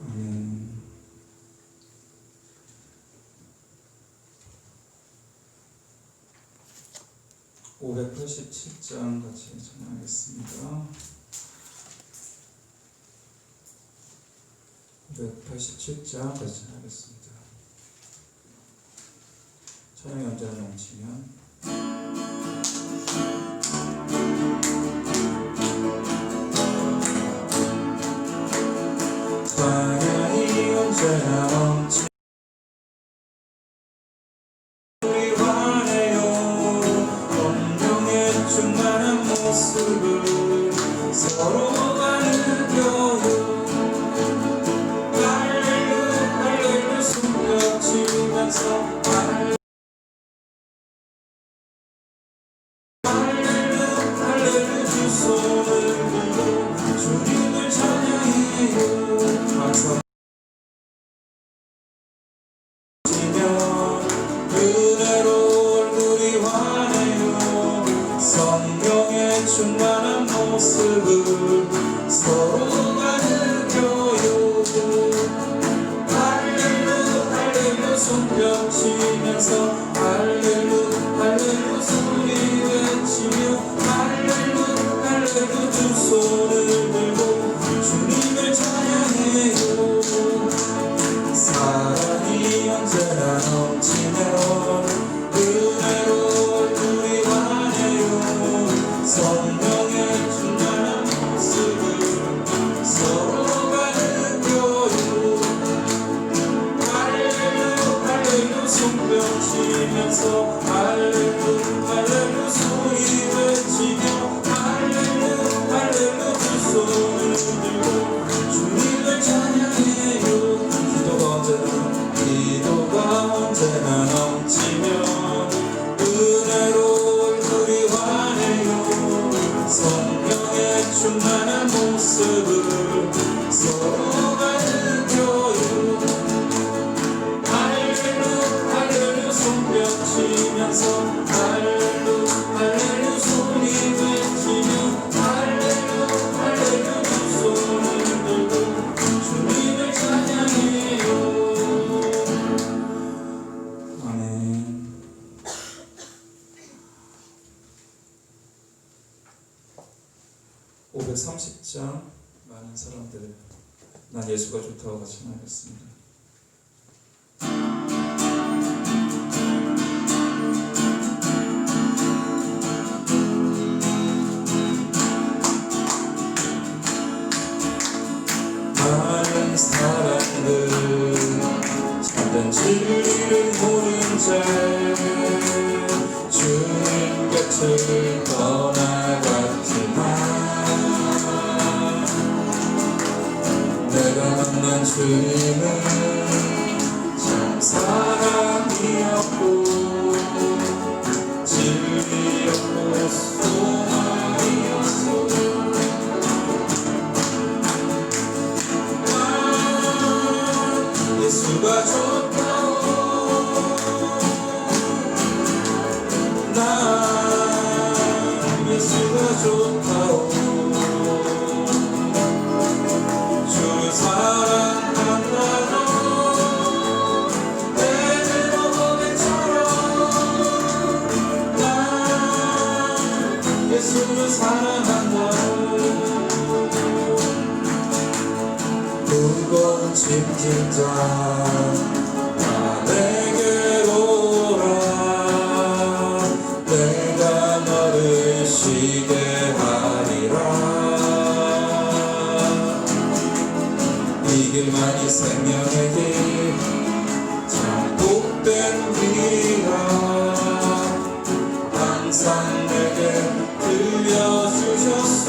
아멘. 587장 같이 찬양하겠습니다. 587장 같이 찬양하겠습니다. 찬양이 언제나 넘치면 찬양이 언제나 넘치면 우리 환해요. 온종일 충만한 모습을 서로가 느껴요. 할렐루야 할렐루야 숨겨치면서 할렐루야 주 손을 들고 주님을 찬양해요. 은혜로 얼굴이 환해요. 성령의 충만한 모습을 서로가 느껴요. 할렐루야 할렐루야 손뼉치면서 할렐루야 할렐루야 소리 외치며 할렐루야 할렐루야 두 손을 들고 주님을 찬양해요. 사랑이 언제나 넘치면 은혜로 얼굴이 환해요. 성령의 충만한 모습을 서로가 느껴요. 할렐루야 할렐루야 손뼉치면서 할렐루야 할렐루야 소리 외치며 할렐루야 할렐루야 두 손을 들고 주님을 찬양해요. 기도가 언제나 넘치면 은혜로 얼굴이 환해요. 성령의 충만한 모습을 서로가 느껴요. 할렐루야 할렐루야 손뼉치면서 할렐루야 할렐루야 소리 외치며 할렐루야 할렐루야 두 손을 들고 주님을 찬양해요. 530장 많은 사람들 난 예수가 좋다고 같이 나가겠습니다. 많은 사람들 참된 진리를 모른 채 주님 곁을 떠나갔지만 내가 만난 주님은 참 사랑이었고 진리였고 소망이었어. 예수가 좋다오. 난 예수가 좋다오. 주를 사랑한다고 내 제목처럼 난 예수를 사랑한다고. 무거운 짐진 자 다 내게로 오라. 내가 너를 쉬게 하리라. 이 길만이 생명의 길 참 복된 길이라. 항상 내게 들려주셨소.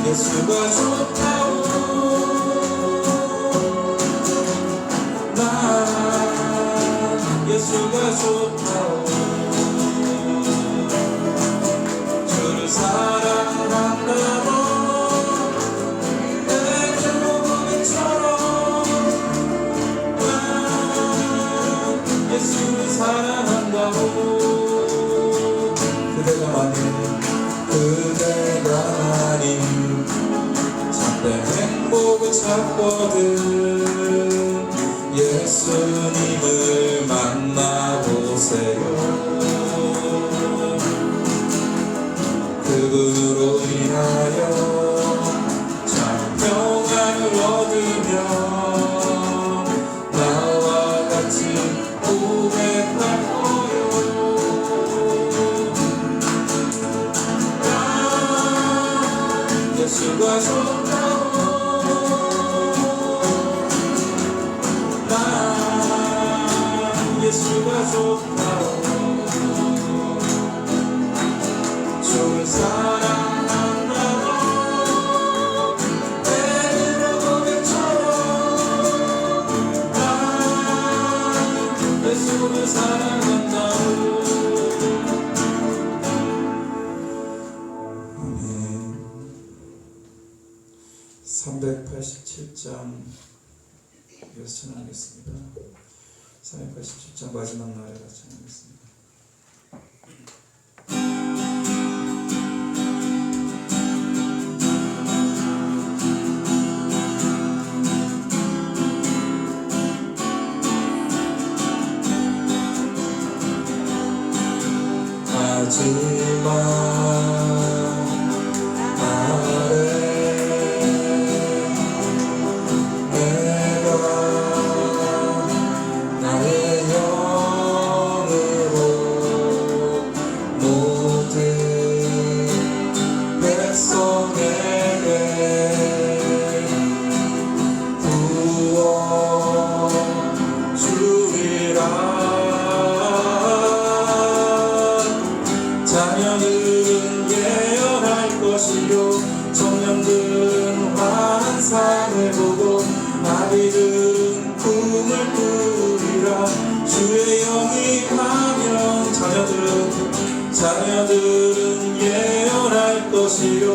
예수가 좋다오. 난 예수가 좋다오. 주를 사랑한다고 내 주 고백처럼 찾거든 예수님을 만나보세요. 그분으로 인하여 참 평안을 얻으며 나와 같이 고백할 거요. 나 예수가 좋다고 나 예수가 좋다고 주를 사랑한다고 내으로 고백처럼 나 예수를 사랑한다고. 아멘. 387장 이어서 찬양하겠습니다. 387장 마지막 날에 같이 찬양하겠습니다. 마지막 날에 내가 나의 영으로 모든 백성에게 부어주리라. 자녀들은 예언할 것이요 청년들은 환상을 보고 아비들은 꿈을 꾸리라. 주의 영이 임하면 자녀들은 예언할 것이요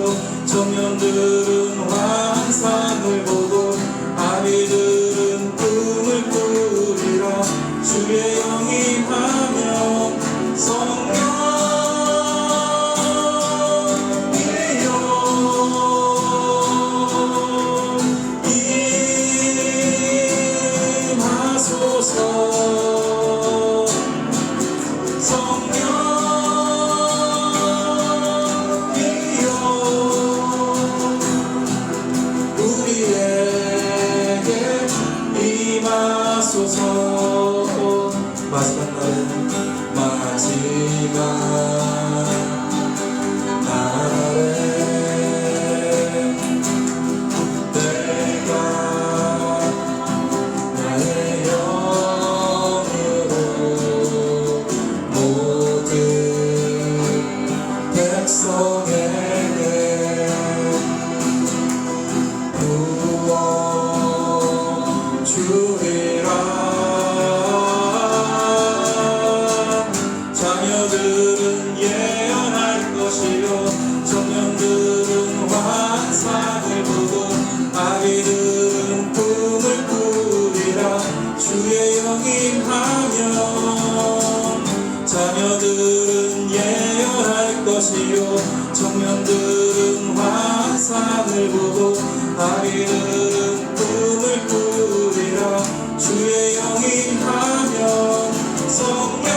청년들은 환상을 보고 아비들은 꿈을 꾸리라. 주의 영이 임하면 성령 마지막 날에 내가 나의 영으로 모든 백성에게 부어주리라. 자녀들은 예언할 것이요 청년들은 환상을 보고 아비들은 꿈을 꾸리라. 주의 영이 임하면 자녀들은 예언할 것이요 청년들은 환상을 보고 아비들은 꿈을 꾸리라. 주의 영이 임하면 성령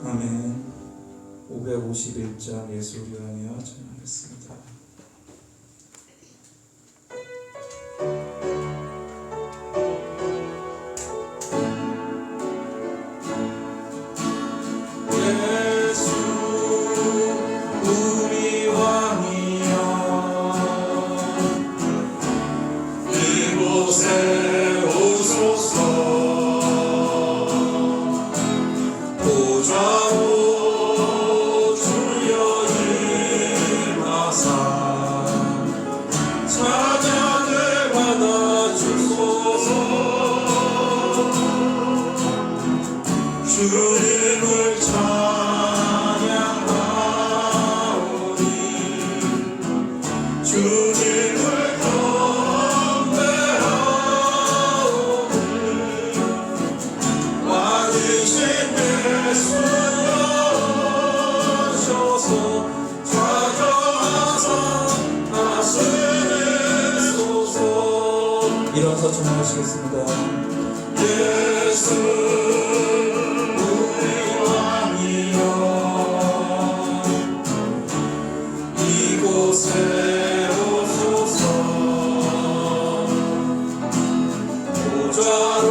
아멘. 551장 예수를 위하여 찬양하겠습니다. 예수 우리 왕이여 이곳에 오소서. 보좌로 주여 임하사 주님을 찬양하오니 주님을 경배하오니 왕이신 예수여 오셔서 좌정하사 다스리소서. 일어서 찬양하시겠습니다. 예수 우리 왕이여 이곳에 오소서. 보좌로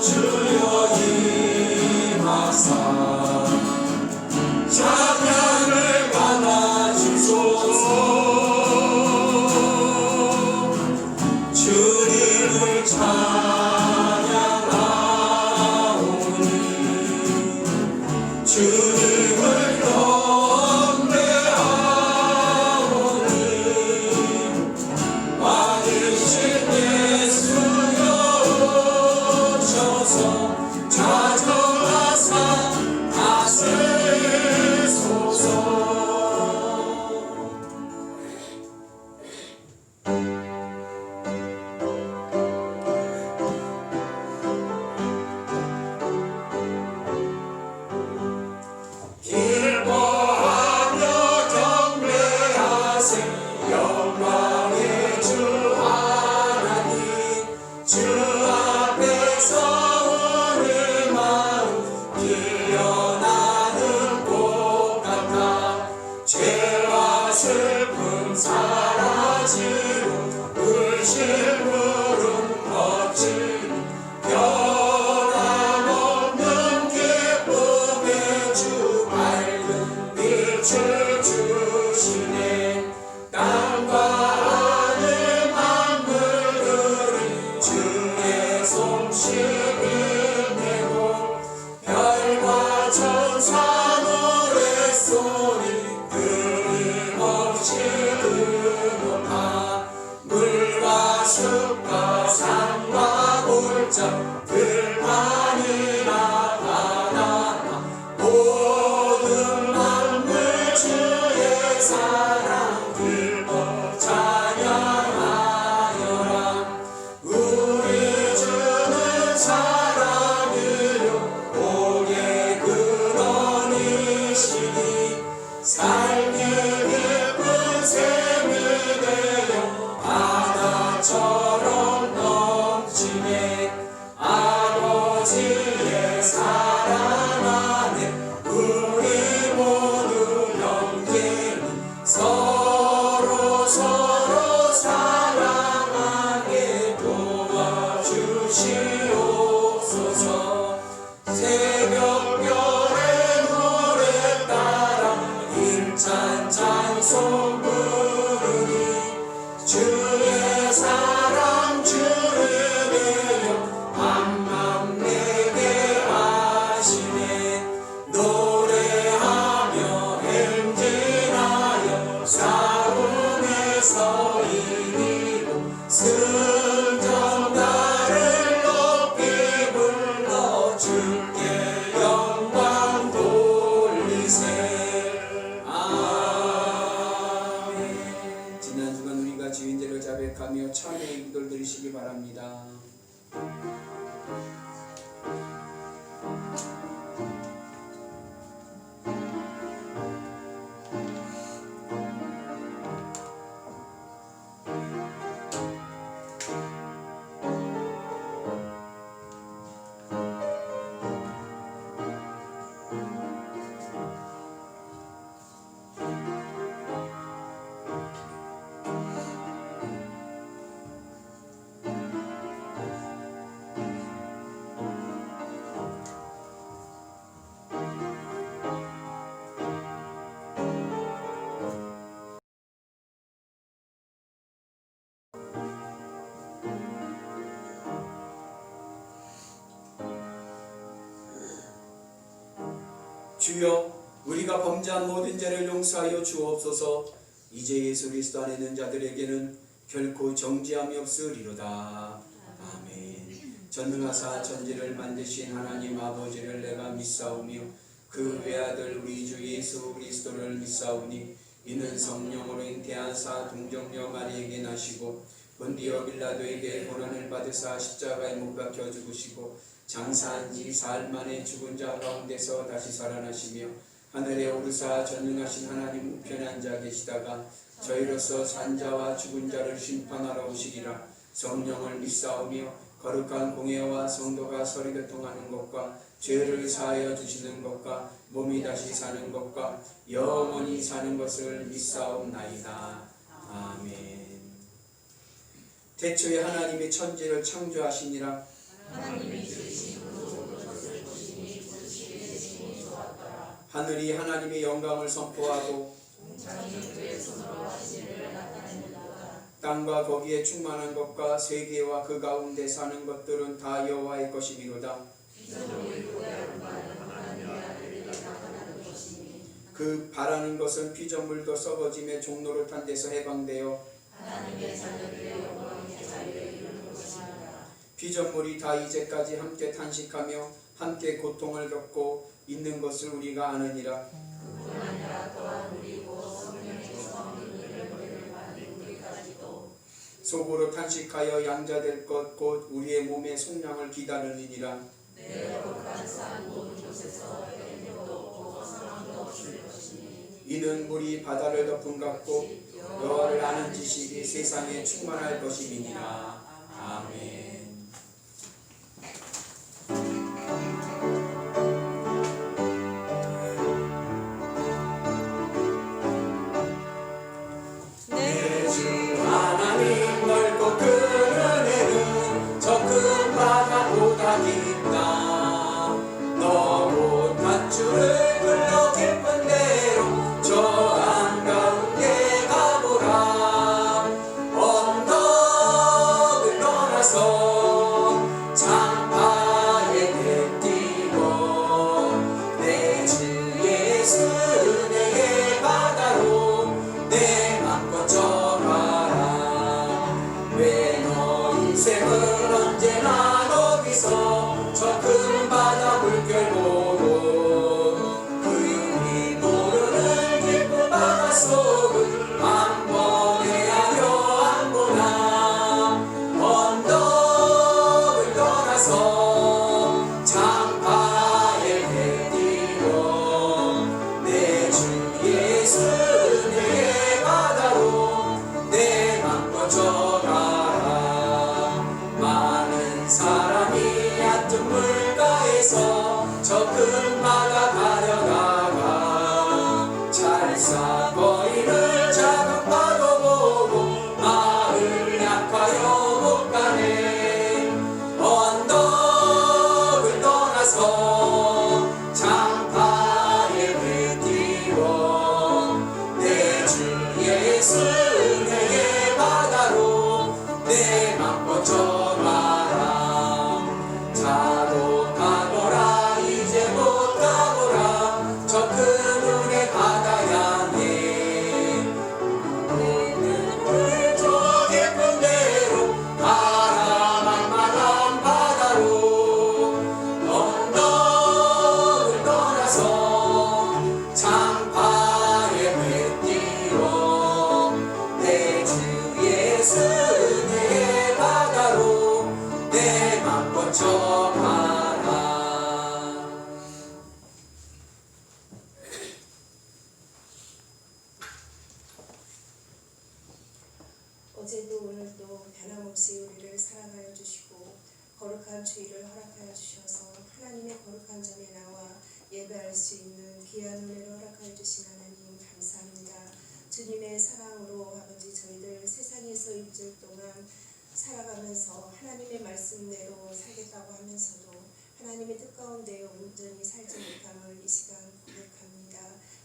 주여 임하사 찬양을 받아주소서. 주님을 찬양하오니 주님을 경배하오니 왕이신 예수여 오셔서 좌정하사 다스리소서. 기뻐하며 경배하세 영광의 주 하나님. 주 앞에서 우리 마음 피어나는 꽃 같아 죄와 슬픔 사라지고 울실물은 거치니 변함없는 기쁨의 주 밝은 빛을 주시네. 땅과 하늘 만물들이 주의 솜씨를 내고 별과 천사 노랫소리 끊임없이 음악하 물과 숲과 산과 골짜 들판이나 바다나 모든 만물 주의 사랑 들고 찬양하여라. 우리 주는 사랑이요 복의 근원이시니 삶이 깊은 샘이 되어 바다처럼 넘치네. 아버지의 사랑 안에 우리 모두 영계니 서로 사랑하게 도와주시옵소서. 새벽별의 노래 따라 힘찬 찬송 부르니 주의 사랑 주님이여 한맘 내게 하시네. 노래하며 행진하여 싸움에서 이기고 승전가를 높이 불러 주께 영광 돌리세. 아멘. 지난 주간 우리가 주인들을 자백하며 찬양의 기도를 드리시기 바랍니다. 주여, 우리가 범죄한 모든 죄를 용서하여 주옵소서. 이제 예수 그리스도 안에 있는 자들에게는 결코 정죄함이 없으리로다. 아멘. 전능하사 천지를 만드신 하나님 아버지를 내가 믿사오며 그 외아들 우리 주 예수 그리스도를 믿사오니 이는 성령으로 잉태하사 동정녀 마리에게 나시고 본디오 빌라도에게 고난을 받으사 십자가에 못 박혀 죽으시고 장사한 지 사흘 만에 죽은 자 가운데서 다시 살아나시며 하늘에 오르사 전능하신 하나님 우편에 앉아 계시다가 저희로서 산 자와 죽은 자를 심판하러 오시리라. 성령을 믿사오며 거룩한 공예와 성도가 서로 교통하는 것과 죄를 사하여 주시는 것과 몸이 다시 사는 것과 영원히 사는 것을 믿사옵나이다. 아멘. 태초에 하나님이 천지를 창조하시니라. 하늘이 하나님의 영광을 선포하고 땅과 거기에 충만한 것과 세계와 그 가운데 사는 것들은 다 여호와의 것이미로다. 그 바라는 것은 피조물도 썩어짐의 종로를 탄 데서 해방되어 피조물이 다 이제까지 함께 탄식하며 함께 고통을 겪고 있는 것을 우리가 아느니라. 속으로 탄식하여 양자될 것 곧 우리의 몸의 속량을 기다리느니라. 이는 물이 바다를 덮은 같고 여호와를 아는 지식이 세상에 충만할 것임이니라. 아멘. 어제도 오늘도 변함없이 우리를 사랑하여 주시고 거룩한 주일을 허락하여 주셔서 하나님의 거룩한 전에 나와 예배할 수 있는 귀한 은혜를 허락하여 주신 하나님 감사합니다. 주님의 사랑으로 아버지 저희들 세상에서 일주일 동안 살아가면서 하나님의 말씀대로 살겠다고 하면서도 하나님의 뜻 가운데 온전히 살지 못함을 이 시간 고백합니다.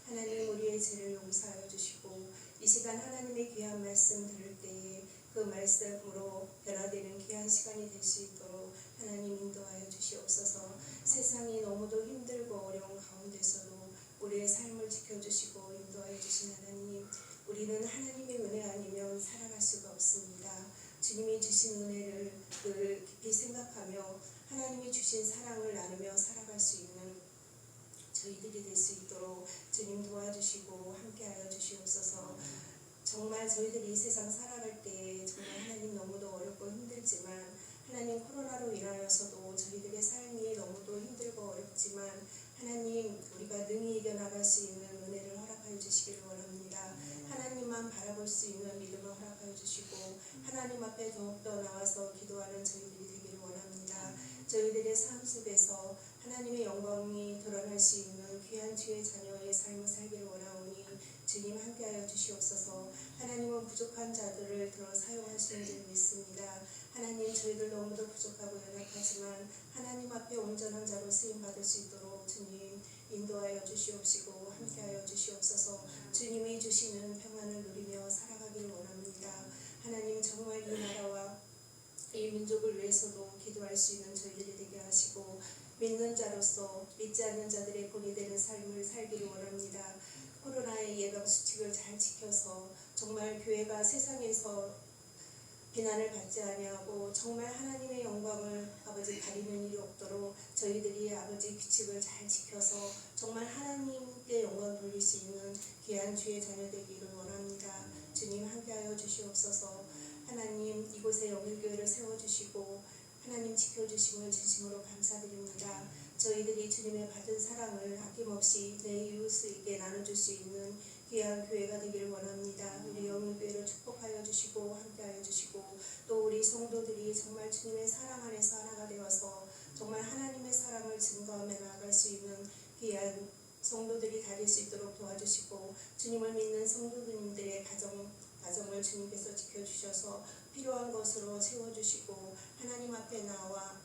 하나님 우리의 죄를 용서하여 주시고 이 시간 하나님의 귀한 말씀 들을 때에 그 말씀으로 변화되는 귀한 시간이 될 수 있도록 하나님 인도하여 주시옵소서. 세상이 너무도 힘들고 어려운 가운데서도 우리의 삶을 지켜주시고 인도하여 주신 하나님, 우리는 하나님의 은혜 아니면 살아갈 수가 없습니다. 주님이 주신 은혜를 늘 깊이 생각하며 하나님이 주신 사랑을 나누며 살아갈 수 있는 저희들이 될 수 있도록 주님 도와주시고 함께하여 주시옵소서. 정말 저희들이 이 세상 살아갈 때 정말 하나님 너무도 어렵고 힘들지만 하나님 코로나로 인하여서도 저희들의 삶이 너무도 힘들고 어렵지만 하나님 우리가 능히 이겨나갈 수 있는 은혜를 허락하여 주시기를 원합니다. 하나님만 바라볼 수 있는 믿음을 허락하여 주시고 하나님 앞에 더욱더 나와서 기도하는 저희들이 되기를 원합니다. 저희들의 삶 속에서 하나님의 영광이 드러날 수 있는 귀한 주의 자녀의 삶을 살기를 원하오니 주님 함께하여 주시옵소서. 하나님은 부족한 자들을 들어 사용하시는 줄 믿습니다. 하나님 저희들 너무도 부족하고 연약하지만 하나님 앞에 온전한 자로 쓰임받을 수 있도록 주님 인도하여 주시옵시고 함께하여 주시옵소서. 주님이 주시는 평안을 누리며 살아가기를 원합니다. 하나님 정말 이 나라와 이 민족을 위해서도 기도할 수 있는 저희들이 되게 하시고 믿는 자로서 믿지 않는 자들의 본이 되는 삶을 살기를 원합니다. 코로나의 예방 수칙을 잘 지켜서 정말 교회가 세상에서 비난을 받지 아니하고 정말 하나님의 영광을 아버지 가리는 일이 없도록 저희들이 아버지 규칙을 잘 지켜서 정말 하나님께 영광 돌릴 수 있는 귀한 주의 자녀 되기를 원합니다. 주님 함께하여 주시옵소서. 하나님 이곳에 영일교회를 세워주시고 하나님 지켜주심을 진심으로 감사드립니다. 저희들이 주님의 받은 사랑을 아낌없이 내 이웃에게 나눠줄 수 있는 귀한 교회가 되기를 원합니다. 우리 영일교회를 축복하여 주시고 함께하여 주시고 또 우리 성도들이 정말 주님의 사랑 안에서 하나가 되어서 정말 하나님의 사랑을 증거하며 나아갈 수 있는 귀한 성도들이 다 될 수 있도록 도와주시고 주님을 믿는 성도님들의 가정을 주님께서 지켜주셔서 필요한 것으로 채워주시고 하나님 앞에 나와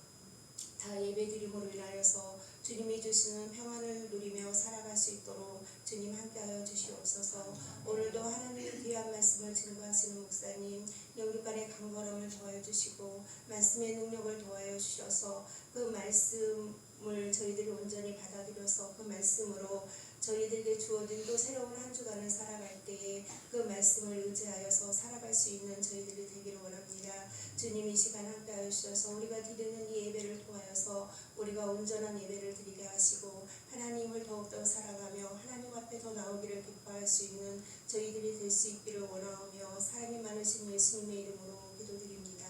다 예배드림으로 인하여서 주님이 주시는 평안을 누리며 살아갈 수 있도록 주님 함께하여 주시옵소서. 오늘도 하나님의 귀한 말씀을 증거하시는 목사님 영육간의 강건함을 더하여 주시고 말씀의 능력을 더하여 주셔서 그 말씀을 저희들이 온전히 받아들여서 그 말씀으로 저희들에게 주어진 또 새로운 한 주간을 살아갈 때에 그 말씀을 의지하여서 살아갈 수 있는 저희들이 되기를 원합니다. 주님 이 시간 함께하여 주셔서 우리가 드리는 이 예배를 통하여서 우리가 온전한 예배를 드리게 하시고 하나님을 더욱더 사랑하며 하나님 앞에 더 나오기를 기뻐할 수 있는 저희들이 될 수 있기를 원하오며 사랑이 많으신 예수님의 이름으로 기도드립니다.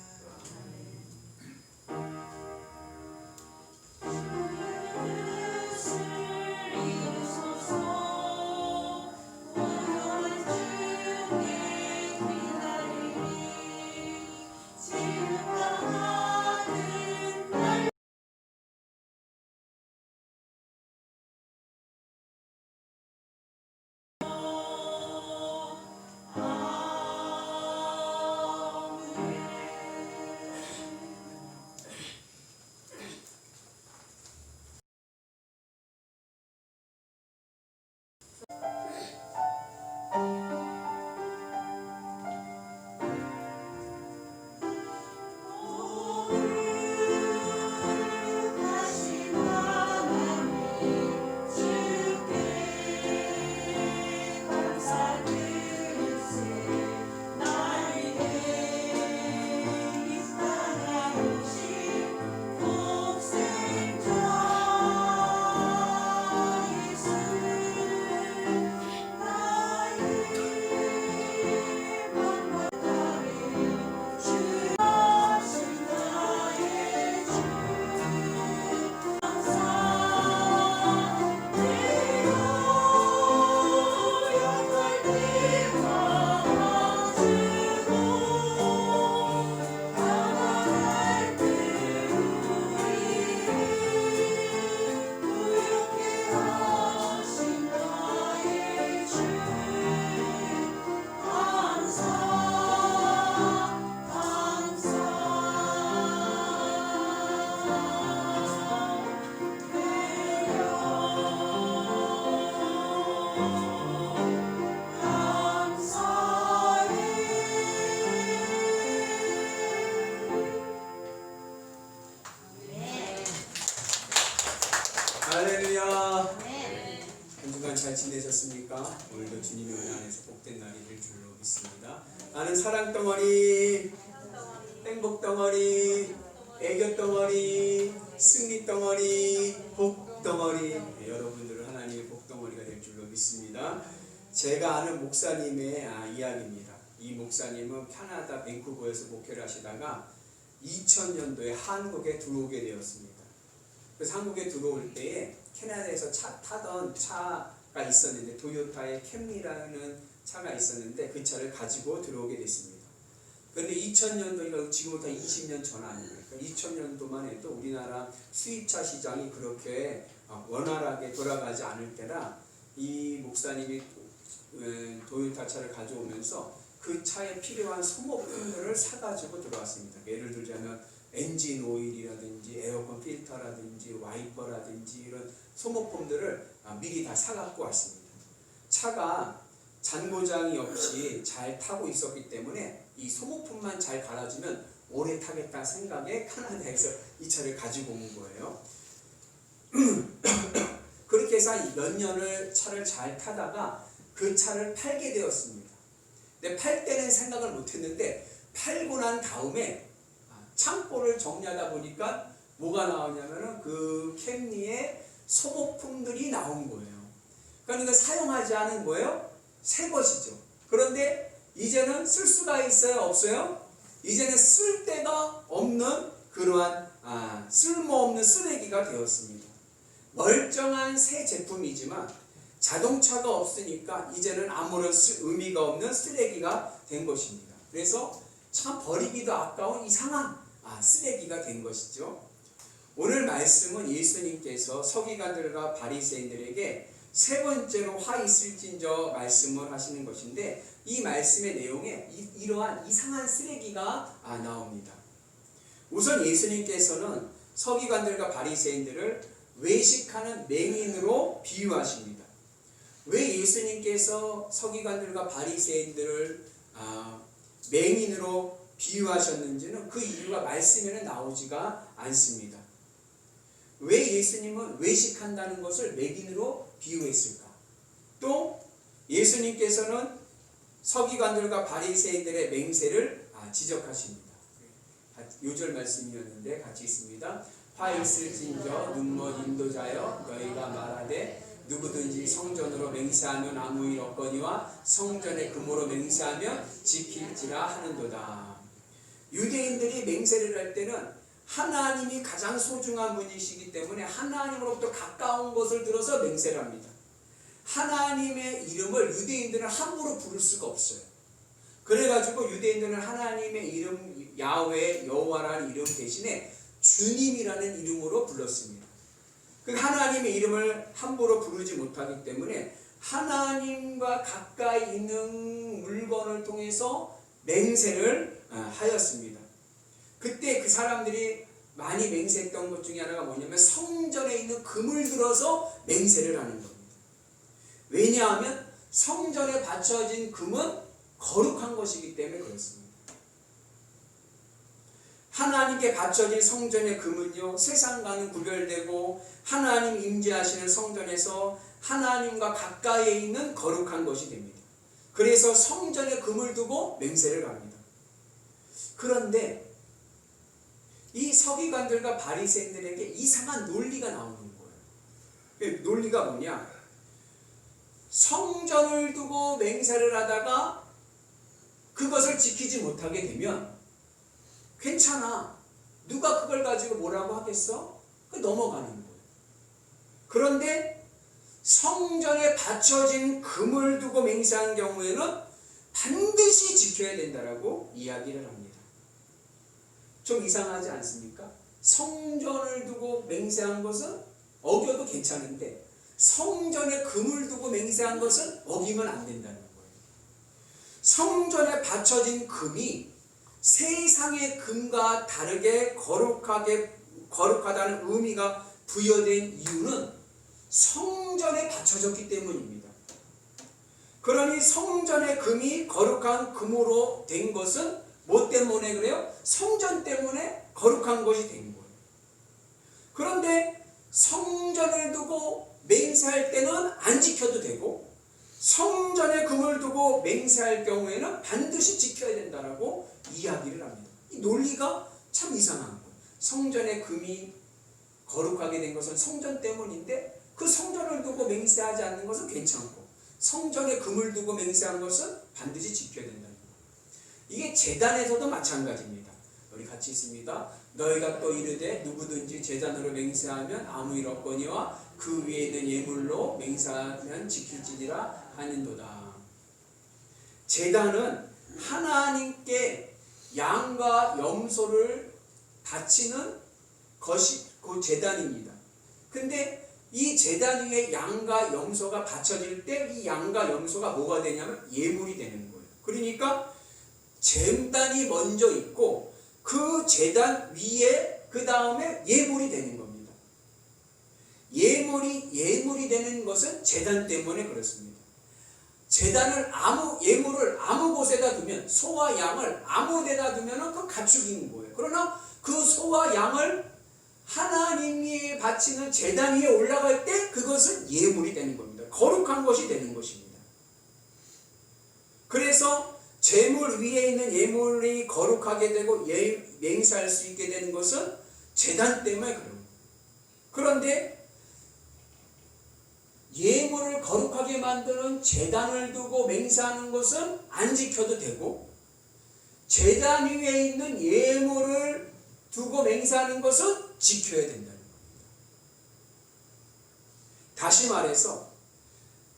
할렐루야. 한 주간 잘 지내셨습니까? 오늘도 주님의 은혜 안에서 복된 날이 될 줄로 믿습니다. 나는 사랑덩어리, 행복덩어리, 애교덩어리, 승리덩어리, 복덩어리. 네, 여러분들은 하나님의 복덩어리가 될 줄로 믿습니다. 제가 아는 목사님의 이야기입니다. 이 목사님은 캐나다 밴쿠버에서 목회를 하시다가 2000년도에 한국에 들어오게 되었습니다. 그래서 한국에 들어올 때에 캐나다에서 타던 차가 있었는데 도요타의 캠리라는 차가 있었는데 그 차를 가지고 들어오게 됐습니다. 그런데 2000년도니까 지금부터 20년 전 아닙니까? 2000년도만 해도 우리나라 수입차 시장이 그렇게 원활하게 돌아가지 않을 때라 이 목사님이 도요타 차를 가져오면서 그 차에 필요한 소모품들을 사가지고 들어왔습니다. 예를 들자면 엔진 오일이라든지 에어컨 필터라든지 와이퍼라든지 이런 소모품들을 미리 다 사갖고 왔습니다. 차가 잔고장이 없이 잘 타고 있었기 때문에 이 소모품만 잘 갈아주면 오래 타겠다 생각에 캐나다에서 이 차를 가지고 온 거예요. 그렇게 해서 몇 년을 차를 잘 타다가 그 차를 팔게 되었습니다. 근데 팔 때는 생각을 못했는데 팔고 난 다음에 창고를 정리하다 보니까 뭐가 나오냐면은 그 캠리의 소모품들이 나온 거예요. 그러니까 사용하지 않은 거예요. 새 것이죠. 그런데 이제는 쓸 수가 있어요? 없어요? 이제는 쓸 데가 없는 그러한 쓸모없는 쓰레기가 되었습니다. 멀쩡한 새 제품이지만 자동차가 없으니까 이제는 아무런 의미가 없는 쓰레기가 된 것입니다. 그래서 참 버리기도 아까운 이상한 쓰레기가 된 것이죠. 오늘 말씀은 예수님께서 서기관들과 바리새인들에게 세 번째로 화 있을진저 말씀을 하시는 것인데 이 말씀의 내용에 이러한 이상한 쓰레기가 나옵니다. 우선 예수님께서는 서기관들과 바리새인들을 외식하는 맹인으로 비유하십니다. 왜 예수님께서 서기관들과 바리새인들을 맹인으로 비유하셨는지는 그 이유가 말씀에는 나오지가 않습니다. 왜 예수님은 외식한다는 것을 맹인으로 비유했을까? 또 예수님께서는 서기관들과 바리새인들의 맹세를 지적하십니다. 요절 말씀이었는데 같이 있습니다. 화 있을진저 눈먼 인도자여 너희가 말하되 누구든지 성전으로 맹세하면 아무 일 없거니와 성전의 금으로 맹세하면 지킬지라 하는도다. 유대인들이 맹세를 할 때는 하나님이 가장 소중한 분이시기 때문에 하나님으로부터 가까운 것을 들어서 맹세를 합니다. 하나님의 이름을 유대인들은 함부로 부를 수가 없어요. 그래가지고 유대인들은 하나님의 이름 야훼 여호와라는 이름 대신에 주님이라는 이름으로 불렀습니다. 그 하나님의 이름을 함부로 부르지 못하기 때문에 하나님과 가까이 있는 물건을 통해서 맹세를 하였습니다. 그때 그 사람들이 많이 맹세했던 것 중에 하나가 뭐냐면 성전에 있는 금을 들어서 맹세를 하는 겁니다. 왜냐하면 성전에 바쳐진 금은 거룩한 것이기 때문에 그렇습니다. 하나님께 바쳐진 성전의 금은요 세상과는 구별되고 하나님 임재하시는 성전에서 하나님과 가까이에 있는 거룩한 것이 됩니다. 그래서 성전에 금을 두고 맹세를 합니다. 그런데 이 서기관들과 바리새인들에게 이상한 논리가 나오는 거예요. 논리가 뭐냐? 성전을 두고 맹세를 하다가 그것을 지키지 못하게 되면 괜찮아. 누가 그걸 가지고 뭐라고 하겠어? 넘어가는 거예요. 그런데 성전에 바쳐진 금을 두고 맹세한 경우에는 반드시 지켜야 된다라고 이야기를 합니다. 좀 이상하지 않습니까? 성전을 두고 맹세한 것은 어겨도 괜찮은데 성전에 금을 두고 맹세한 것은 어기면 안 된다는 거예요. 성전에 바쳐진 금이 세상의 금과 다르게 거룩하다는 의미가 부여된 이유는 성전에 바쳐졌기 때문입니다. 그러니 성전의 금이 거룩한 금으로 된 것은 뭐 때문에 그래요? 성전 때문에 거룩한 것이 된 거예요. 그런데 성전을 두고 맹세할 때는 안 지켜도 되고 성전에 금을 두고 맹세할 경우에는 반드시 지켜야 된다라고 이야기를 합니다. 이 논리가 참 이상한 거예요. 성전의 금이 거룩하게 된 것은 성전 때문인데 그 성전을 두고 맹세하지 않는 것은 괜찮고 성전에 금을 두고 맹세한 것은 반드시 지켜야 된다는 거예요. 이게 제단에서도 마찬가지입니다. 우리 같이 있습니다. 너희가 또 이르되 누구든지 제단으로 맹세하면 아무 일 없거니와 그 위에 있는 예물로 맹세하면 지킬지니라 하는도다. 제단은 하나님께 양과 염소를 바치는 것이 그 제단입니다. 근데 이 제단 위에 양과 염소가 바쳐질 때 이 양과 염소가 뭐가 되냐면 예물이 되는 거예요. 그러니까 제단이 먼저 있고 그 제단 위에 그 다음에 예물이 되는 겁니다. 예물이 되는 것은 제단 때문에 그렇습니다. 예물을 아무 곳에다 두면 소와 양을 아무 데다 두면 그 가축인 거예요. 그러나 그 소와 양을 하나님이 바치는 제단 위에 올라갈 때 그것은 예물이 되는 겁니다. 거룩한 것이 되는 것입니다. 그래서 제물 위에 있는 예물이 거룩하게 되고 맹세할 수 있게 되는 것은 제단 때문에 그런 거예요. 그런데 예물을 거룩하게 만드는 제단을 두고 맹세하는 것은 안 지켜도 되고 제단 위에 있는 예물을 두고 맹세하는 것은 지켜야 된다는 겁니다. 다시 말해서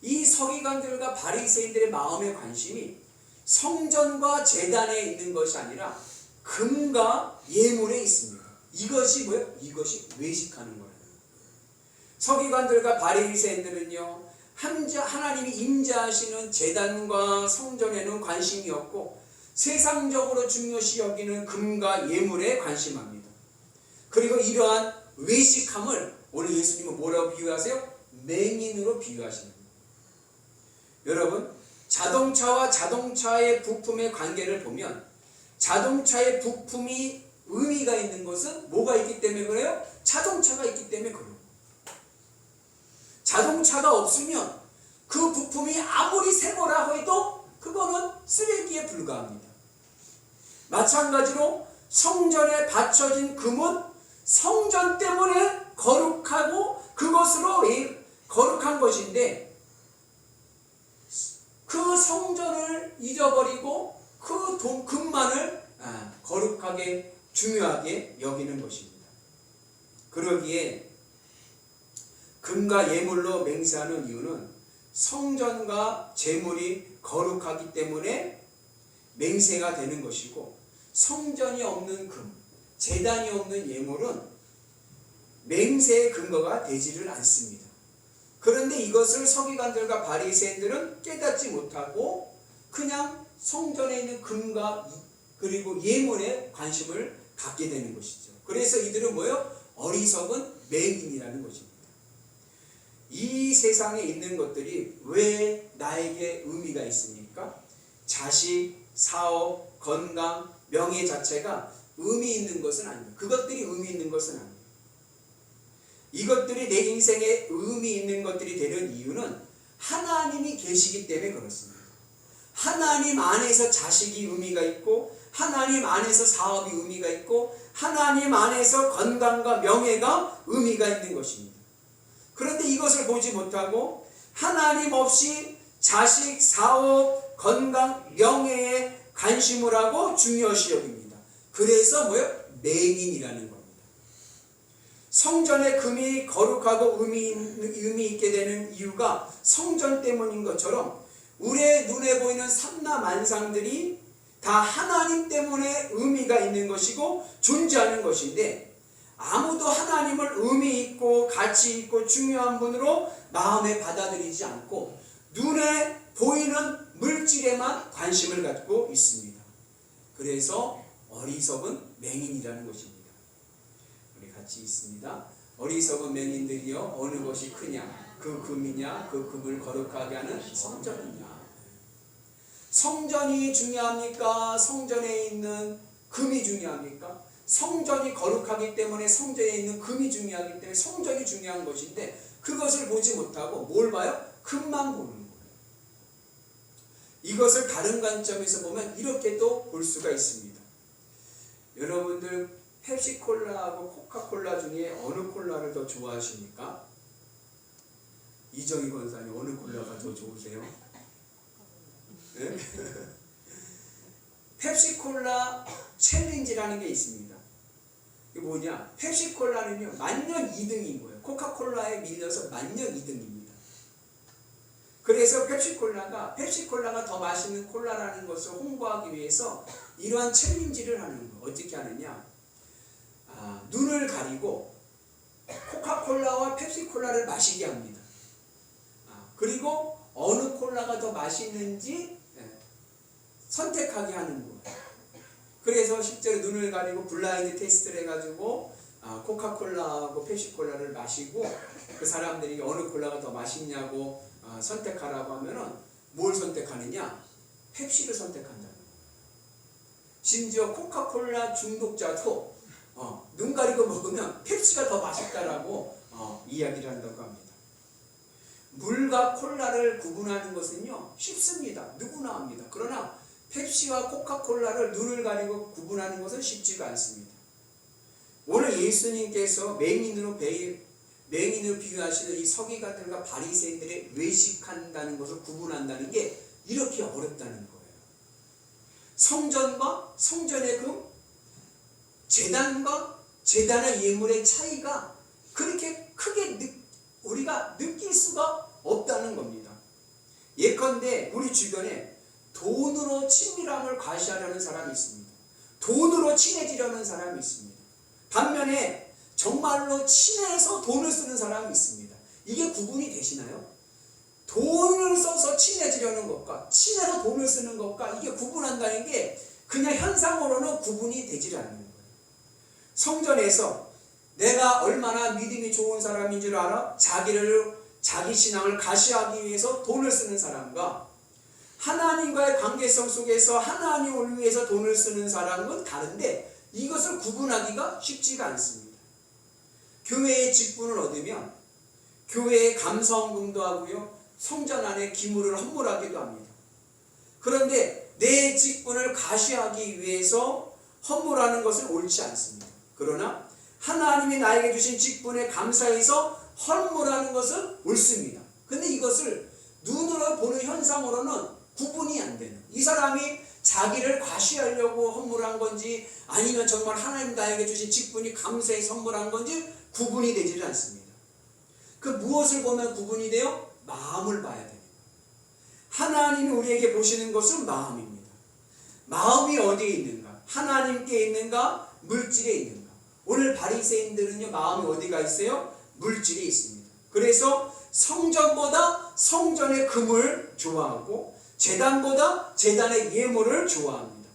이 서기관들과 바리새인들의 마음의 관심이 성전과 제단에 있는 것이 아니라 금과 예물에 있습니다. 이것이 뭐예요? 이것이 외식하는 거예요. 서기관들과 바리새인들은요, 하나님이 임재하시는 제단과 성전에는 관심이 없고 세상적으로 중요시 여기는 금과 예물에 관심합니다. 그리고 이러한 외식함을 오늘 예수님은 뭐라고 비유하세요? 맹인으로 비유하시는 거예요. 여러분, 자동차와 자동차의 부품의 관계를 보면 자동차의 부품이 의미가 있는 것은 뭐가 있기 때문에 그래요? 자동차가 있기 때문에 그래요. 자동차가 없으면 그 부품이 아무리 새 거라고 해도 그거는 쓰레기에 불과합니다. 마찬가지로 성전에 바쳐진 금은 성전 때문에 거룩하고 그것으로 거룩한 것인데 그 성전을 잊어버리고 그 금만을 거룩하게 중요하게 여기는 것입니다. 그러기에 금과 예물로 맹세하는 이유는 성전과 제물이 거룩하기 때문에 맹세가 되는 것이고 성전이 없는 금, 제단이 없는 예물은 맹세의 근거가 되지를 않습니다. 그런데 이것을 서기관들과 바리새인들은 깨닫지 못하고 그냥 성전에 있는 금과 그리고 예물에 관심을 갖게 되는 것이죠. 그래서 이들은 뭐예요? 어리석은 맹인이라는 것입니다. 이 세상에 있는 것들이 왜 나에게 의미가 있습니까? 자식, 사업, 건강, 명예 자체가 의미 있는 것은 아닙니다. 그것들이 의미 있는 것은 아닙니다. 이것들이 내 인생에 의미 있는 것들이 되는 이유는 하나님이 계시기 때문에 그렇습니다. 하나님 안에서 자식이 의미가 있고 하나님 안에서 사업이 의미가 있고 하나님 안에서 건강과 명예가 의미가 있는 것입니다. 그런데 이것을 보지 못하고 하나님 없이 자식, 사업, 건강, 명예에 관심을 하고 중요시 여깁니다. 그래서 뭐예요? 맹인이라는 겁니다. 성전의 금이 거룩하고 의미 있게 되는 이유가 성전 때문인 것처럼 우리의 눈에 보이는 삼라 만상들이 다 하나님 때문에 의미가 있는 것이고 존재하는 것인데 아무도 하나님을 의미 있고 가치 있고 중요한 분으로 마음에 받아들이지 않고 눈에 보이는 물질에만 관심을 갖고 있습니다. 그래서 어리석은 맹인이라는 것입니다. 우리 같이 있습니다. 어리석은 맹인들이여 어느 것이 크냐? 그 금이냐? 그 금을 거룩하게 하는 성전이냐? 성전이 중요합니까? 성전에 있는 금이 중요합니까? 성전이 거룩하기 때문에 성전에 있는 금이 중요하기 때문에 성전이 중요한 것인데 그것을 보지 못하고 뭘 봐요? 금만 보는 거예요. 이것을 다른 관점에서 보면 이렇게도 볼 수가 있습니다. 여러분들 펩시콜라하고 코카콜라 중에 어느 콜라를 더 좋아하십니까? 이정희 권사님 어느 콜라가 더 좋으세요? 네? 펩시콜라 챌린지라는 게 있습니다. 이게 뭐냐? 펩시콜라는요 만년 2등인 거예요. 코카콜라에 밀려서 만년 2등입니다. 그래서 펩시콜라가 더 맛있는 콜라라는 것을 홍보하기 위해서 이러한 챌린지를 하는 거예요. 어떻게 하느냐? 눈을 가리고 코카콜라와 펩시콜라를 마시게 합니다. 그리고 어느 콜라가 더 맛있는지 선택하게 하는 거예요. 그래서 실제로 눈을 가리고 블라인드 테스트를 해가지고 코카콜라하고 펩시콜라를 마시고 그 사람들이 어느 콜라가 더 맛있냐고 선택하라고 하면은 뭘 선택하느냐? 펩시를 선택한다는 거예요. 심지어 코카콜라 중독자도 눈 가리고 먹으면 펩시가 더 맛있다라고 이야기를 한다고 합니다. 물과 콜라를 구분하는 것은요 쉽습니다. 누구나 합니다. 그러나 펩시와 코카콜라를 눈을 가리고 구분하는 것은 쉽지가 않습니다. 오늘 예수님께서 맹인으로 비유하시는 이 서기관들과 바리새인들의 외식한다는 것을 구분한다는 게 이렇게 어렵다는 거예요. 성전과 성전의 금, 제단과 제단의 예물의 차이가 그렇게 크게 우리가 느낄 수가 없다는 겁니다. 예컨대 우리 주변에 돈으로 친밀함을 과시하려는 사람이 있습니다. 돈으로 친해지려는 사람이 있습니다. 반면에 정말로 친해서 돈을 쓰는 사람이 있습니다. 이게 구분이 되시나요? 돈을 써서 친해지려는 것과 친해서 돈을 쓰는 것과 이게 구분한다는 게 그냥 현상으로는 구분이 되질 않는 거예요. 성전에서 내가 얼마나 믿음이 좋은 사람인 줄 알아? 자기 신앙을 가시하기 위해서 돈을 쓰는 사람과 하나님과의 관계성 속에서 하나님을 위해서 돈을 쓰는 사람은 다른데 이것을 구분하기가 쉽지가 않습니다. 교회의 직분을 얻으면 교회의 감사헌금도 하고요. 성전 안에 기물을 헌물하기도 합니다. 그런데 내 직분을 가시하기 위해서 헌물하는 것은 옳지 않습니다. 그러나 하나님이 나에게 주신 직분에 감사해서 헌물하는 것은 옳습니다. 근데 이것을 눈으로 보는 현상으로는 구분이 안 되는, 이 사람이 자기를 과시하려고 헌물한 건지 아니면 정말 하나님 나에게 주신 직분이 감사해 선물한 건지 구분이 되지 않습니다. 그 무엇을 보면 구분이 돼요? 마음을 봐야 됩니다. 하나님이 우리에게 보시는 것은 마음입니다. 마음이 어디에 있는가? 하나님께 있는가? 물질에 있는가? 오늘 바리새인들은요 마음이 어디가 있어요? 물질에 있습니다. 그래서 성전보다 성전의 금을 좋아하고 제단보다 제단의 예물을 좋아합니다.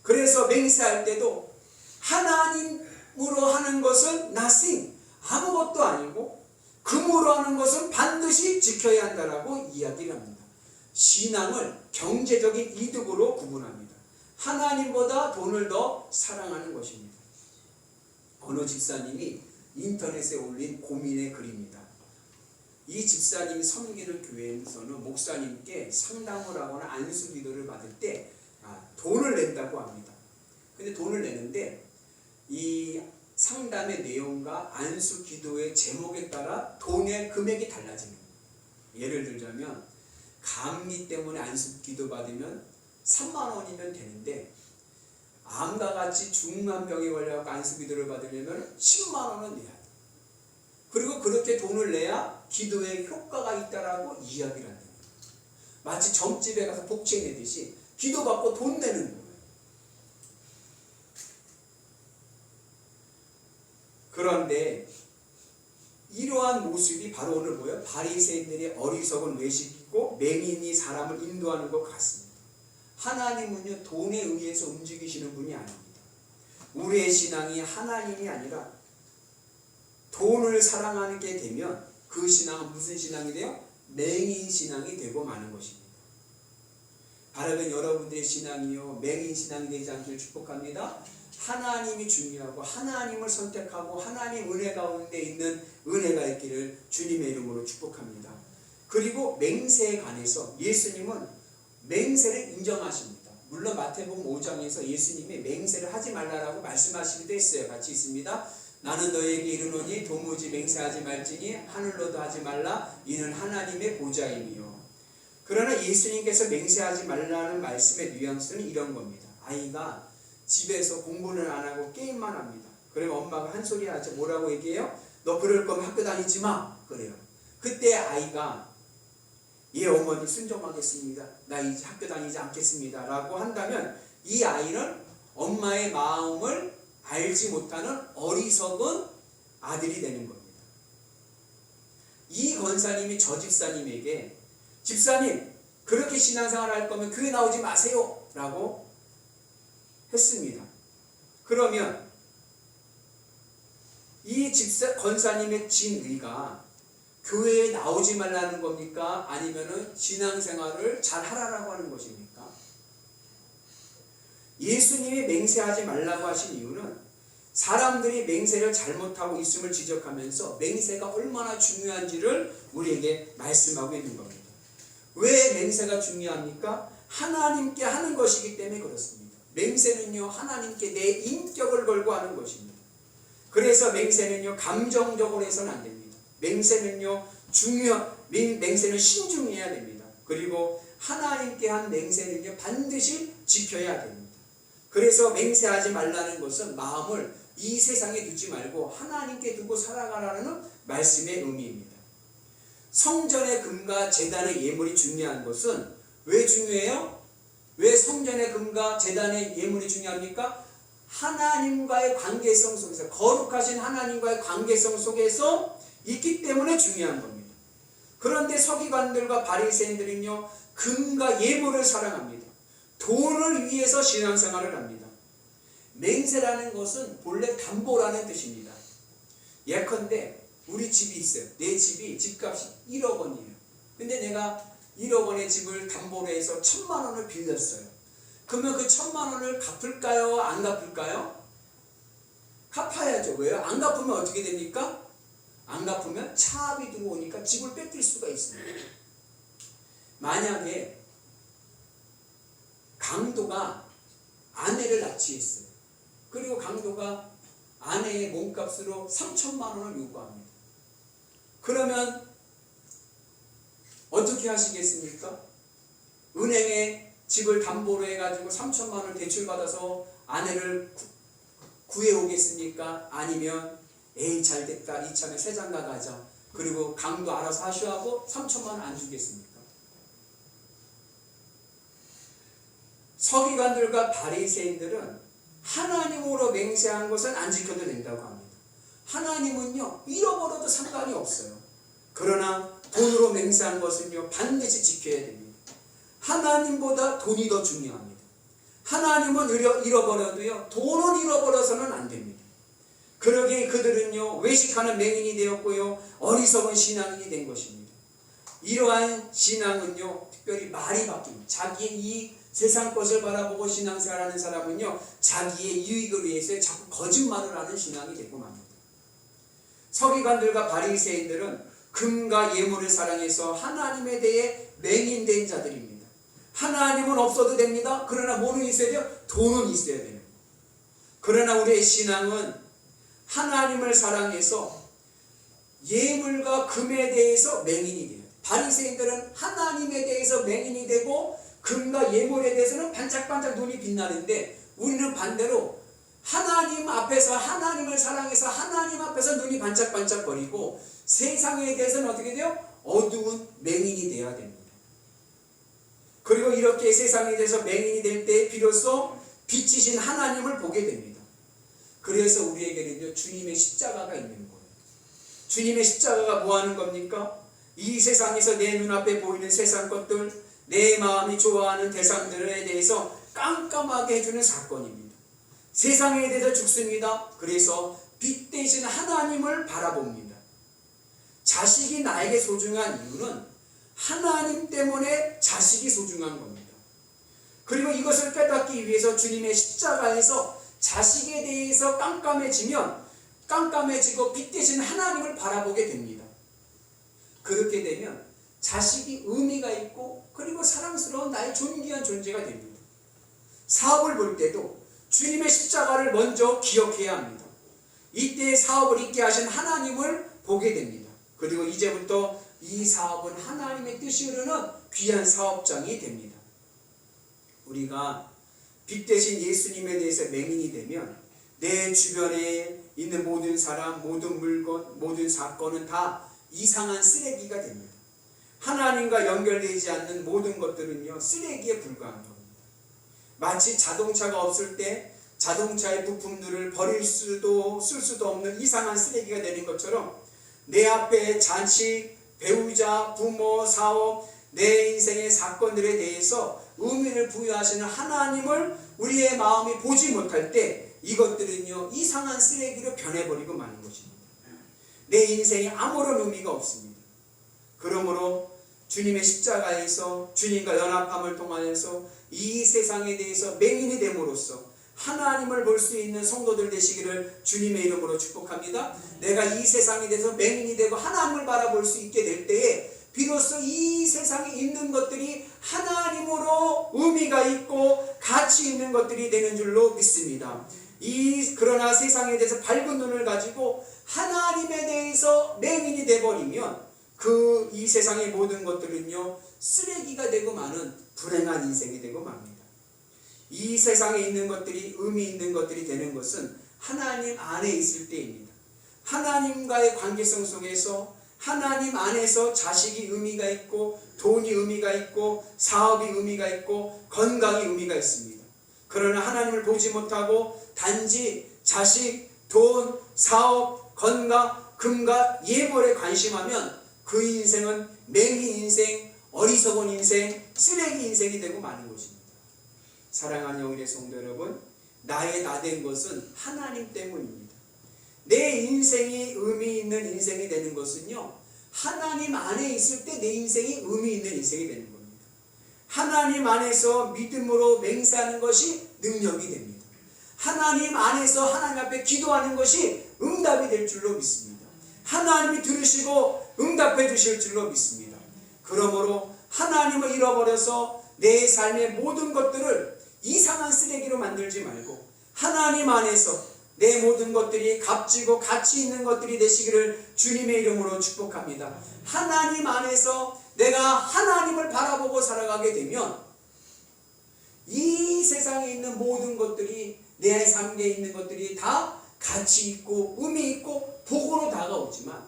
그래서 맹세할 때도 하나님으로 하는 것은 nothing, 아무것도 아니고 금으로 하는 것은 반드시 지켜야 한다라고 이야기를 합니다. 신앙을 경제적인 이득으로 구분합니다. 하나님보다 돈을 더 사랑하는 것입니다. 어느 집사님이 인터넷에 올린 고민의 글입니다. 이 집사님이 섬기는 교회에서는 목사님께 상담을 하거나 안수기도를 받을 때 돈을 낸다고 합니다. 근데 돈을 내는데 이 상담의 내용과 안수기도의 제목에 따라 돈의 금액이 달라집니다. 예를 들자면 감기 때문에 안수기도 받으면 3만 원이면 되는데 암과 같이 중한 병에 걸려서 안수기도를 받으려면 10만 원은 내야 돼요. 그리고 그렇게 돈을 내야 기도에 효과가 있다라고 이야기를 합니다. 마치 점집에 가서 복채 내듯이 기도받고 돈 내는 거예요. 그런데 이러한 모습이 바로 오늘 뭐예요? 바리새인들의 어리석은 외식이고 맹인이 사람을 인도하는 것 같습니다. 하나님은요 돈에 의해서 움직이시는 분이 아닙니다. 우리의 신앙이 하나님이 아니라 돈을 사랑하게 되면 그 신앙은 무슨 신앙이 돼요? 맹인 신앙이 되고 마는 것입니다. 바라는 여러분들의 신앙이요 맹인 신앙이 되지 않기를 축복합니다. 하나님이 중요하고 하나님을 선택하고 하나님 은혜 가운데 있는 은혜가 있기를 주님의 이름으로 축복합니다. 그리고 맹세에 관해서 예수님은 맹세를 인정하십니다. 물론 마태복음 5장에서 예수님이 맹세를 하지 말라라고 말씀하시기도 했어요. 같이 있습니다. 나는 너에게 이르노니 도무지 맹세하지 말지니 하늘로도 하지 말라. 이는 하나님의 보좌임이요. 그러나 예수님께서 맹세하지 말라는 말씀의 뉘앙스는 이런 겁니다. 아이가 집에서 공부는 안 하고 게임만 합니다. 그러면 엄마가 한 소리 하죠. 뭐라고 얘기해요? 너 그럴 거면 학교 다니지 마. 그래요. 그때 아이가 예 어머니 순종하겠습니다. 나 이제 학교 다니지 않겠습니다. 라고 한다면 이 아이는 엄마의 마음을 알지 못하는 어리석은 아들이 되는 겁니다. 이 권사님이 저 집사님에게 집사님 그렇게 신앙생활 할 거면 교회 나오지 마세요 라고 했습니다. 그러면 이 권사님의 진의가 교회에 나오지 말라는 겁니까? 아니면은 신앙생활을 잘 하라라고 하는 것입니까? 예수님이 맹세하지 말라고 하신 이유는 사람들이 맹세를 잘못하고 있음을 지적하면서 맹세가 얼마나 중요한지를 우리에게 말씀하고 있는 겁니다. 왜 맹세가 중요합니까? 하나님께 하는 것이기 때문에 그렇습니다. 맹세는요 하나님께 내 인격을 걸고 하는 것입니다. 그래서 맹세는요 감정적으로 해서는 안 됩니다. 맹세는요 맹세는 신중해야 됩니다. 그리고 하나님께 한 맹세는요 반드시 지켜야 됩니다. 그래서 맹세하지 말라는 것은 마음을 이 세상에 두지 말고 하나님께 두고 살아가라는 말씀의 의미입니다. 성전의 금과 제단의 예물이 중요한 것은 왜 중요해요? 왜 성전의 금과 제단의 예물이 중요합니까? 하나님과의 관계성 속에서 거룩하신 하나님과의 관계성 속에서 있기 때문에 중요한 겁니다. 그런데 서기관들과 바리새인들은요 금과 예물을 사랑합니다. 돈을 위해서 신앙생활을 합니다. 맹세라는 것은 본래 담보라는 뜻입니다. 예컨대 우리 집이 있어요. 내 집이 집값이 1억 원이에요. 근데 내가 1억 원의 집을 담보로 해서 1,000만 원을 빌렸어요. 그러면 그 1,000만 원을 갚을까요? 안 갚을까요? 갚아야죠. 왜요? 안 갚으면 어떻게 됩니까? 안 갚으면 차압이 들어오니까 집을 뺏길 수가 있습니다. 만약에 강도가 아내를 납치했어요. 그리고 강도가 아내의 몸값으로 3,000만 원을 요구합니다. 그러면 어떻게 하시겠습니까? 은행에 집을 담보로 해가지고 3,000만 원을 대출받아서 아내를 구해오겠습니까? 아니면 에이 잘됐다 이참에 새장가 가자. 그리고 강도 알아서 하시하고 3,000만 원 안 주겠습니까? 서기관들과 바리새인들은 하나님으로 맹세한 것은 안 지켜도 된다고 합니다. 하나님은요 잃어버려도 상관이 없어요. 그러나 돈으로 맹세한 것은요 반드시 지켜야 됩니다. 하나님보다 돈이 더 중요합니다. 하나님은 잃어버려도요 돈은 잃어버려서는 안 됩니다. 그러기에 그들은요 외식하는 맹인이 되었고요 어리석은 신앙인이 된 것입니다. 이러한 신앙은요 특별히 말이 바뀝니다. 자기의 이 세상 것을 바라보고 신앙생활하는 사람은요 자기의 유익을 위해서 자꾸 거짓말을 하는 신앙이 되고 맙니다. 서기관들과 바리새인들은 금과 예물을 사랑해서 하나님에 대해 맹인된 자들입니다. 하나님은 없어도 됩니다. 그러나 뭐는 있어야 돼요? 돈은 있어야 돼요. 그러나 우리의 신앙은 하나님을 사랑해서 예물과 금에 대해서 맹인이 돼요. 바리새인들은 하나님에 대해서 맹인이 되고 금과 예물에 대해서는 반짝반짝 눈이 빛나는데 우리는 반대로 하나님 앞에서 하나님을 사랑해서 하나님 앞에서 눈이 반짝반짝거리고 세상에 대해서는 어떻게 돼요? 어두운 맹인이 되어야 됩니다. 그리고 이렇게 세상에 대해서 맹인이 될 때 비로소 빛이신 하나님을 보게 됩니다. 그래서 우리에게는요 주님의 십자가가 있는 거예요. 주님의 십자가가 뭐 하는 겁니까? 이 세상에서 내 눈앞에 보이는 세상 것들, 내 마음이 좋아하는 대상들에 대해서 깜깜하게 해주는 사건입니다. 세상에 대해서 죽습니다. 그래서 빛 대신 하나님을 바라봅니다. 자식이 나에게 소중한 이유는 하나님 때문에 자식이 소중한 겁니다. 그리고 이것을 깨닫기 위해서 주님의 십자가에서 자식에 대해서 깜깜해지고 빛 대신 하나님을 바라보게 됩니다. 그렇게 되면 자식이 의미가 있고 그리고 사랑스러운 나의 존귀한 존재가 됩니다. 사업을 볼 때도 주님의 십자가를 먼저 기억해야 합니다. 이때 사업을 있게 하신 하나님을 보게 됩니다. 그리고 이제부터 이 사업은 하나님의 뜻이 흐르는 귀한 사업장이 됩니다. 우리가 빛 대신 예수님에 대해서 맹인이 되면 내 주변에 있는 모든 사람, 모든 물건, 모든 사건은 다 이상한 쓰레기가 됩니다. 하나님과 연결되지 않는 모든 것들은요, 쓰레기에 불과한 겁니다. 마치 자동차가 없을 때 자동차의 부품들을 버릴 수도 쓸 수도 없는 이상한 쓰레기가 되는 것처럼 내 앞에 자식, 배우자, 부모, 사업, 내 인생의 사건들에 대해서 의미를 부여하시는 하나님을 우리의 마음이 보지 못할 때 이것들은요, 이상한 쓰레기로 변해버리고 마는 것입니다. 내 인생에 아무런 의미가 없습니다. 그러므로 주님의 십자가에서 주님과 연합함을 통하여서 이 세상에 대해서 맹인이 됨으로써 하나님을 볼 수 있는 성도들 되시기를 주님의 이름으로 축복합니다. 내가 이 세상에 대해서 맹인이 되고 하나님을 바라볼 수 있게 될 때에 비로소 이 세상에 있는 것들이 하나님으로 의미가 있고 가치 있는 것들이 되는 줄로 믿습니다. 그러나 세상에 대해서 밝은 눈을 가지고 하나님에 대해서 맹인이 되어버리면 이 세상의 모든 것들은요, 쓰레기가 되고 마는 불행한 인생이 되고 맙니다. 이 세상에 있는 것들이 의미 있는 것들이 되는 것은 하나님 안에 있을 때입니다. 하나님과의 관계성 속에서 하나님 안에서 자식이 의미가 있고 돈이 의미가 있고 사업이 의미가 있고 건강이 의미가 있습니다. 그러나 하나님을 보지 못하고 단지 자식, 돈, 사업, 건강, 금과 예물에 관심하면 그 인생은 맹인 인생, 어리석은 인생, 쓰레기 인생이 되고 마는 것입니다. 사랑하는 영혼의 성도 여러분, 나의 나된 것은 하나님 때문입니다. 내 인생이 의미 있는 인생이 되는 것은요, 하나님 안에 있을 때 내 인생이 의미 있는 인생이 되는 겁니다. 하나님 안에서 믿음으로 맹세하는 것이 능력이 됩니다. 하나님 안에서 하나님 앞에 기도하는 것이 응답이 될 줄로 믿습니다. 하나님이 들으시고 응답해 주실 줄로 믿습니다. 그러므로 하나님을 잃어버려서 내 삶의 모든 것들을 이상한 쓰레기로 만들지 말고 하나님 안에서 내 모든 것들이 값지고 가치 있는 것들이 되시기를 주님의 이름으로 축복합니다. 하나님 안에서 내가 하나님을 바라보고 살아가게 되면 이 세상에 있는 모든 것들이 내 삶에 있는 것들이 다 가치 있고 의미 있고 복으로 다가오지만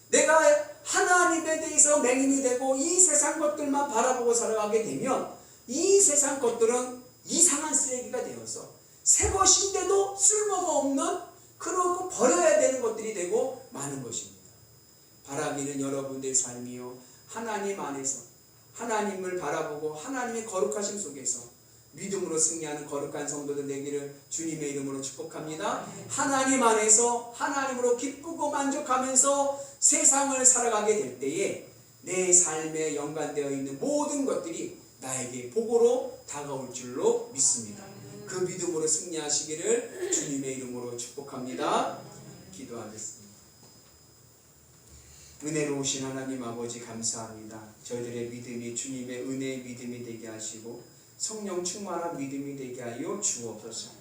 내가 하나님에 대해서 맹인이 되고 이 세상 것들만 바라보고 살아가게 되면 이 세상 것들은 이상한 쓰레기가 되어서 새 것인데도 쓸모가 없는 그러고 버려야 되는 것들이 되고 많은 것입니다. 바라기는 여러분들의 삶이요, 하나님 안에서 하나님을 바라보고 하나님의 거룩하심 속에서 믿음으로 승리하는 거룩한 성도들 되기를 주님의 이름으로 축복합니다. 하나님 안에서 하나님으로 기쁘고 만족하면서 세상을 살아가게 될 때에 내 삶에 연관되어 있는 모든 것들이 나에게 복으로 다가올 줄로 믿습니다. 그 믿음으로 승리하시기를 주님의 이름으로 축복합니다. 기도하겠습니다. 은혜로우신 하나님 아버지 감사합니다. 저희들의 믿음이 주님의 은혜의 믿음이 되게 하시고 성령 충만한 믿음이 되게 하여 주옵소서.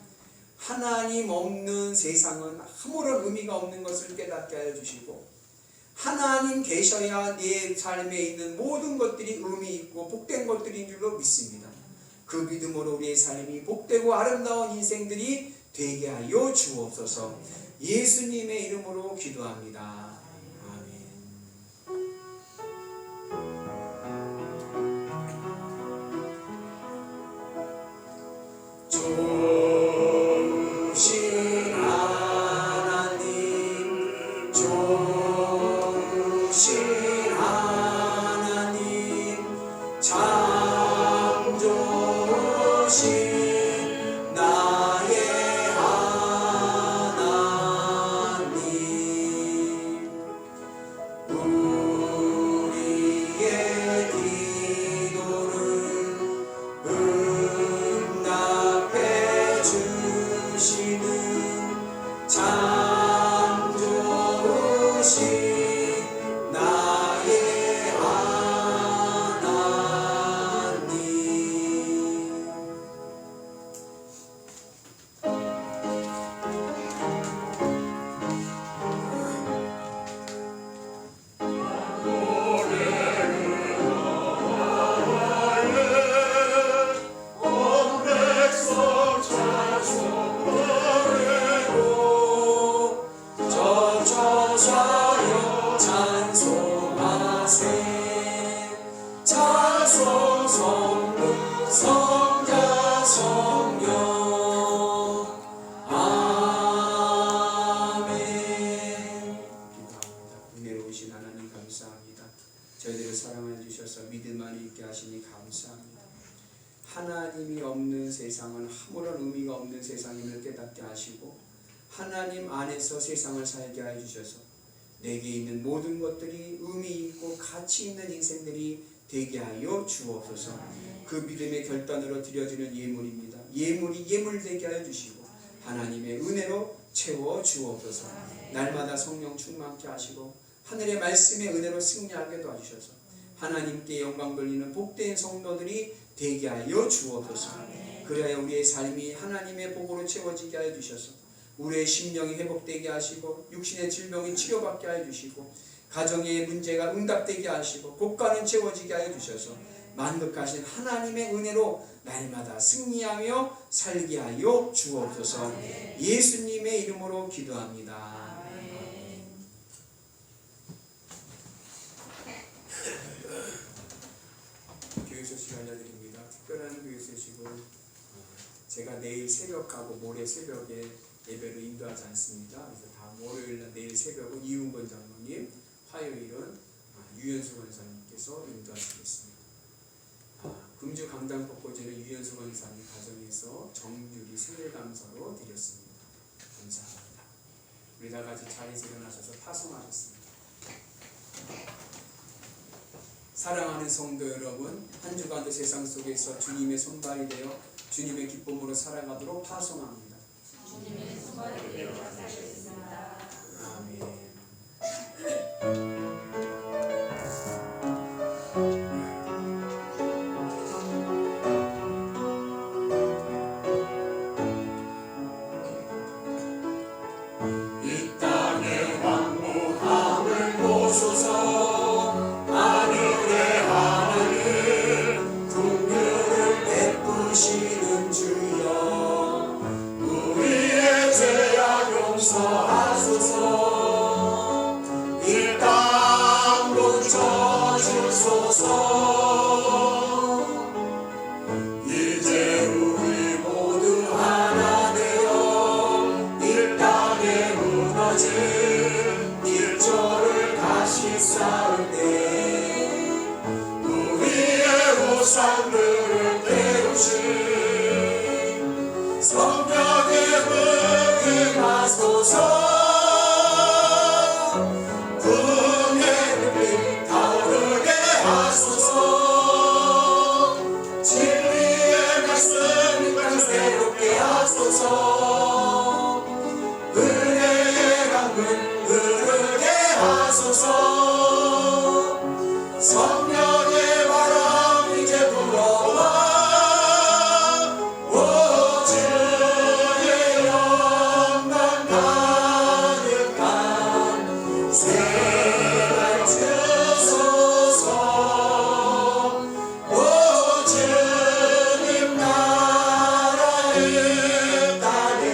하나님 없는 세상은 아무런 의미가 없는 것을 깨닫게 하여 주시고 하나님 계셔야 내 삶에 있는 모든 것들이 의미 있고 복된 것들인 줄로 믿습니다. 그 믿음으로 우리의 삶이 복되고 아름다운 인생들이 되게 하여 주옵소서. 예수님의 이름으로 기도합니다. 좋으신 하나님, 좋으신 하나님, 참 좋으신 나의 하나님. 저희들을 사랑해 주셔서 믿음만 있게 하시니 감사합니다. 하나님이 없는 세상은 아무런 의미가 없는 세상임을 깨닫게 하시고 하나님 안에서 세상을 살게 해 주셔서 내게 있는 모든 것들이 의미 있고 가치 있는 인생들이 되게 하여 주옵소서. 그 믿음의 결단으로 드려지는 예물입니다. 예물이 예물되게 하여 주시고 하나님의 은혜로 채워 주옵소서. 날마다 성령 충만케 하시고 하늘의 말씀의 은혜로 승리하게 도와주셔서 하나님께 영광 돌리는 복된 성도들이 되게 하여 주옵소서. 그래야 우리의 삶이 하나님의 복으로 채워지게 하여 주셔서 우리의 심령이 회복되게 하시고 육신의 질병이 치료받게 하여 주시고 가정의 문제가 응답되게 하시고 고가는 채워지게 하여 주셔서 만극하신 하나님의 은혜로 날마다 승리하며 살게 하여 주옵소서. 예수님의 이름으로 기도합니다. 교육 소식 알려드립니다. 특별한 교육 소식은 제가 내일 새벽하고 모레 새벽에 예배를 인도하지 않습니다. 그래서 다음 월요일날 내일 새벽은 이웅건 장로님, 화요일은 유현수 권사님께서 인도하시겠습니다. 금주 강당 법고제는 유현수 권사님 가정에서 정유리 생일 감사로 드렸습니다. 감사합니다. 우리 다 같이 자리에서 일어나셔서 파송하셨습니다. 사랑하는 성도 여러분, 한 주간도 세상 속에서 주님의 손발이 되어 주님의 기쁨으로 살아가도록 파송합니다. 주님의 손발이 되어 살겠습니다. 아멘. 이 땅의 황무함을 보소서. 하늘의 하나님 긍휼을 베푸시는 주여 우리의 죄악 용서하소서. 이 땅 고쳐주소서. 이제 우리 모두 하나 되어 이 땅에 무너진 일조를 다시 쌓을 때 우리의 우상들을 깨우신 성령의 임하소서. 분의 빛 타오르게 하소서. 진리의 말씀 새롭게 하소서. 은혜의 강물 흐르게 하소서. 성령의 바람 이제 불어와 주의 영광 가득한 세상 주소서. 주님 나라의 땅에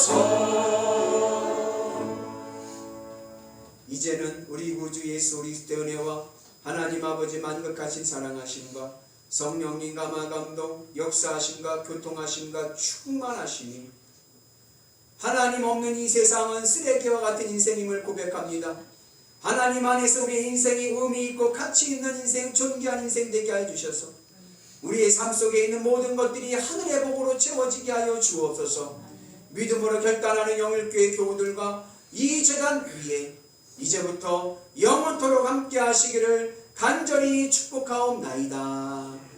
임하소서. 이제는 우리 구주 예수 그리스도의 은혜와 하나님 아버지 만극하신 사랑하심과 성령님 감화 감동 역사하심과 교통하심과 충만하심이 하나님 없는 이 세상은 쓰레기와 같은 인생임을 고백합니다. 하나님 안에서 우리의 인생이 의미 있고 가치 있는 인생, 존귀한 인생 되게 하여 주셔서 우리의 삶 속에 있는 모든 것들이 하늘의 복으로 채워지게 하여 주옵소서. 믿음으로 결단하는 영일교회 교우들과 이 재단 위에 이제부터 영원토록 함께 하시기를 간절히 축복하옵나이다.